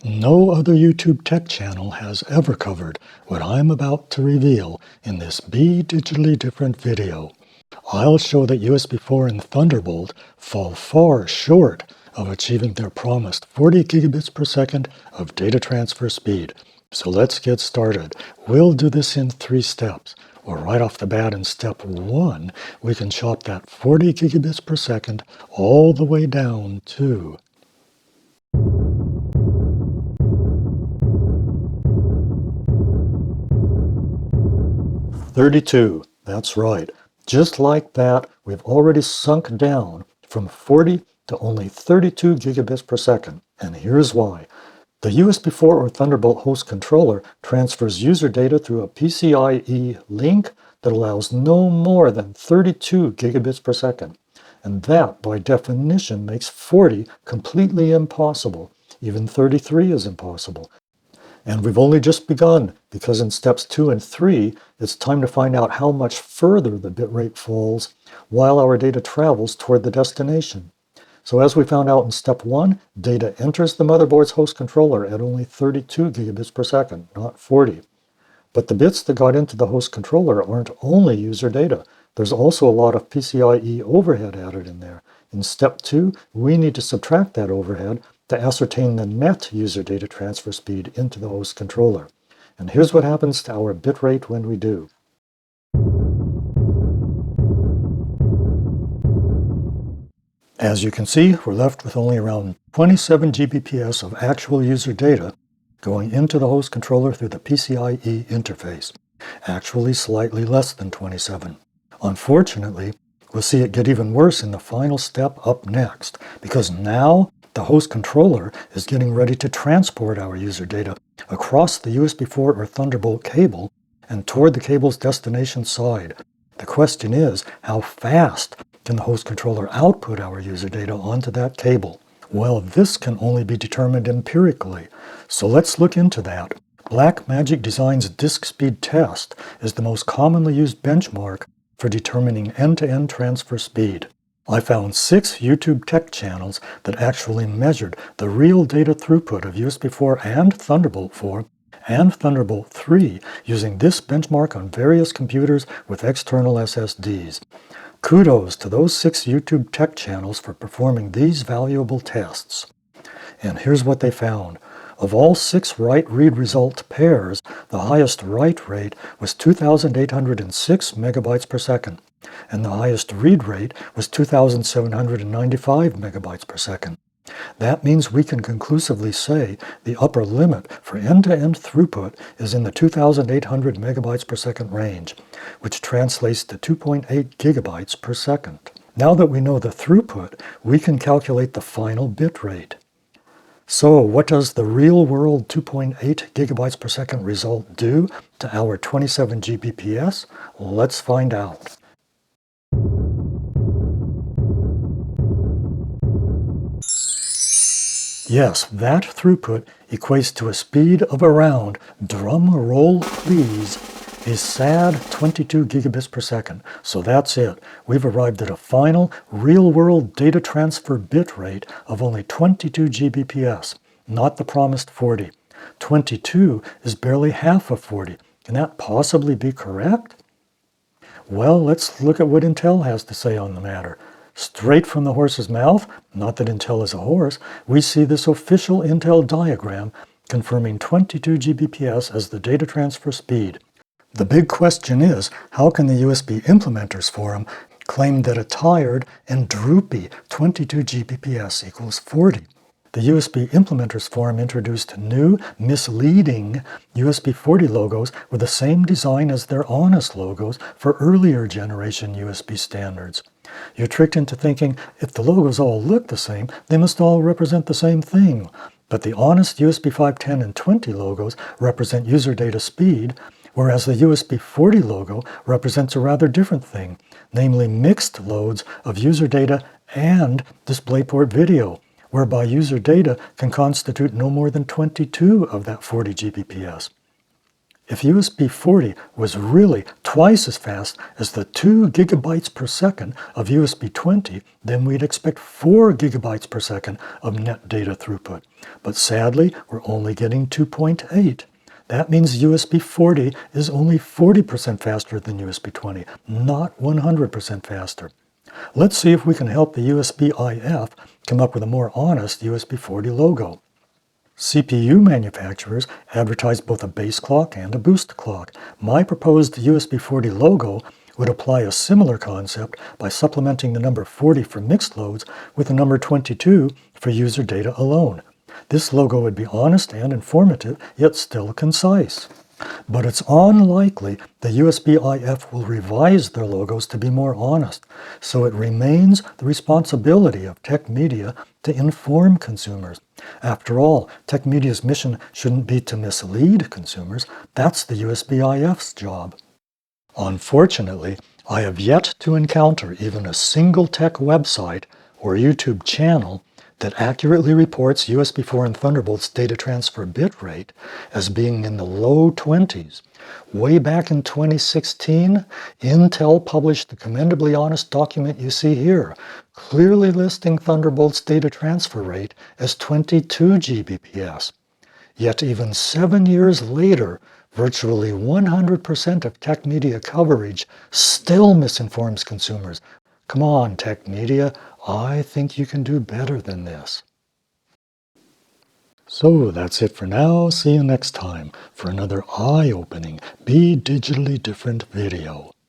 No other YouTube tech channel has ever covered what I'm about to reveal in this Be Digitally Different video. I'll show that USB4 and Thunderbolt fall far short of achieving their promised 40 gigabits per second of data transfer speed. So let's get started. We'll do this in 3 steps. Well, right off the bat in step 1, we can chop that 40 gigabits per second all the way down to 32. That's right. Just like that, we've already sunk down from 40 to only 32 gigabits per second. And here's why. The USB4 or Thunderbolt host controller transfers user data through a PCIe link that allows no more than 32 gigabits per second. And that, by definition, makes 40 completely impossible. Even 33 is impossible. And we've only just begun, because in steps 2 and 3, it's time to find out how much further the bitrate falls while our data travels toward the destination. So as we found out in step 1, data enters the motherboard's host controller at only 32 gigabits per second, not 40. But the bits that got into the host controller aren't only user data. There's also a lot of PCIe overhead added in there. In step 2, we need to subtract that overhead to ascertain the net user data transfer speed into the host controller. And here's what happens to our bitrate when we do. As you can see, we're left with only around 27 Gbps of actual user data going into the host controller through the PCIe interface. Actually slightly less than 27. Unfortunately, we'll see it get even worse in the final step up next, because now the host controller is getting ready to transport our user data across the USB4 or Thunderbolt cable and toward the cable's destination side. The question is, how fast can the host controller output our user data onto that cable? Well, this can only be determined empirically, so let's look into that. Blackmagic Design's disk speed test is the most commonly used benchmark for determining end-to-end transfer speed. I found 6 YouTube tech channels that actually measured the real data throughput of USB4 and Thunderbolt 4 and Thunderbolt 3 using this benchmark on various computers with external SSDs. Kudos to those 6 YouTube tech channels for performing these valuable tests. And here's what they found. Of all 6 write-read result pairs, the highest write rate was 2,806 megabytes per second, and the highest read rate was 2,795 megabytes per second. That means we can conclusively say the upper limit for end-to-end throughput is in the 2,800 megabytes per second range, which translates to 2.8 gigabytes per second. Now that we know the throughput, we can calculate the final bit rate. So what does the real-world 2.8 gigabytes per second result do to our 27 Gbps? Let's find out. Yes, that throughput equates to a speed of around, drum roll please, a sad 22 gigabits per second. So that's it. We've arrived at a final, real-world data transfer bit rate of only 22 Gbps, not the promised 40. 22 is barely half of 40. Can that possibly be correct? Well, let's look at what Intel has to say on the matter. Straight from the horse's mouth, not that Intel is a horse, we see this official Intel diagram confirming 22 Gbps as the data transfer speed. The big question is, how can the USB Implementers Forum claim that a tired and droopy 22 Gbps equals 40? The USB Implementers Forum introduced new, misleading USB 40 logos with the same design as their honest logos for earlier generation USB standards. You're tricked into thinking if the logos all look the same, they must all represent the same thing. But the honest USB 510 and 20 logos represent user data speed, whereas the USB 40 logo represents a rather different thing, namely mixed loads of user data and DisplayPort video, whereby user data can constitute no more than 22 of that 40 Gbps. If USB40 was really twice as fast as the 2 gigabytes per second of USB20, then we'd expect 4 gigabytes per second of net data throughput. But sadly, we're only getting 2.8. That means USB40 is only 40% faster than USB20, not 100% faster. Let's see if we can help the USB-IF come up with a more honest USB40 logo. CPU manufacturers advertise both a base clock and a boost clock. My proposed USB40 logo would apply a similar concept by supplementing the number 40 for mixed loads with the number 22 for user data alone. This logo would be honest and informative, yet still concise. But it's unlikely the USB-IF will revise their logos to be more honest, so it remains the responsibility of tech media to inform consumers. After all, tech media's mission shouldn't be to mislead consumers. That's the USB-IF's job. Unfortunately, I have yet to encounter even a single tech website or YouTube channel that accurately reports USB4 and Thunderbolt's data transfer bitrate as being in the low 20s. Way back in 2016, Intel published the commendably honest document you see here, clearly listing Thunderbolt's data transfer rate as 22 Gbps. Yet even 7 years later, virtually 100% of tech media coverage still misinforms consumers. Come on, tech media, I think you can do better than this. So that's it for now. See you next time for another eye-opening, Be Digitally Different video.